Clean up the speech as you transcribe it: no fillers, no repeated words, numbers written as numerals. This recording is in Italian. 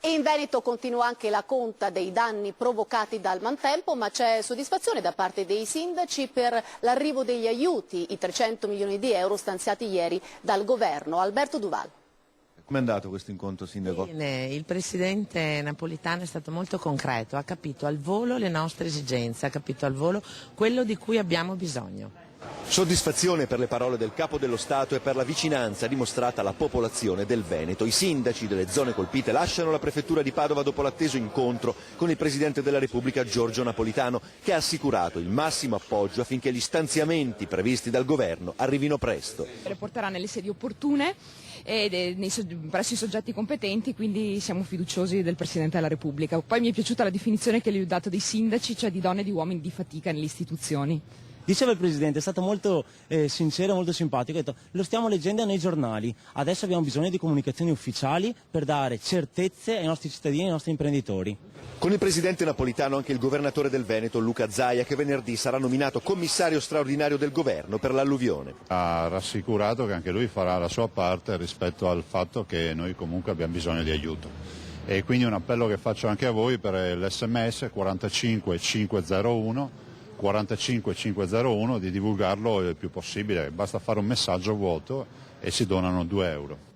E in Veneto continua anche la conta dei danni provocati dal maltempo, ma c'è soddisfazione da parte dei sindaci per l'arrivo degli aiuti, i 300 milioni di euro stanziati ieri dal governo. Alberto Duval. Come è andato questo incontro, Sindaco? Bene, il Presidente Napolitano è stato molto concreto, ha capito al volo le nostre esigenze, ha capito al volo quello di cui abbiamo bisogno. Soddisfazione per le parole del Capo dello Stato e per la vicinanza dimostrata alla popolazione del Veneto. I sindaci delle zone colpite lasciano la prefettura di Padova dopo l'atteso incontro con il Presidente della Repubblica Giorgio Napolitano, che ha assicurato il massimo appoggio affinché gli stanziamenti previsti dal governo arrivino presto. Porterà nelle sedi opportune e presso i soggetti competenti, quindi siamo fiduciosi del Presidente della Repubblica. Poi mi è piaciuta la definizione che gli ho dato dei sindaci, cioè di donne e di uomini di fatica nelle istituzioni. Diceva il Presidente, è stato molto sincero, molto simpatico, ha detto lo stiamo leggendo nei giornali, adesso abbiamo bisogno di comunicazioni ufficiali per dare certezze ai nostri cittadini e ai nostri imprenditori. Con il Presidente Napolitano anche il Governatore del Veneto, Luca Zaia, che venerdì sarà nominato commissario straordinario del Governo per l'alluvione. Ha rassicurato che anche lui farà la sua parte rispetto al fatto che noi comunque abbiamo bisogno di aiuto. E quindi un appello che faccio anche a voi per l'SMS 45501 45501 di divulgarlo il più possibile, basta fare un messaggio vuoto e si donano 2 euro.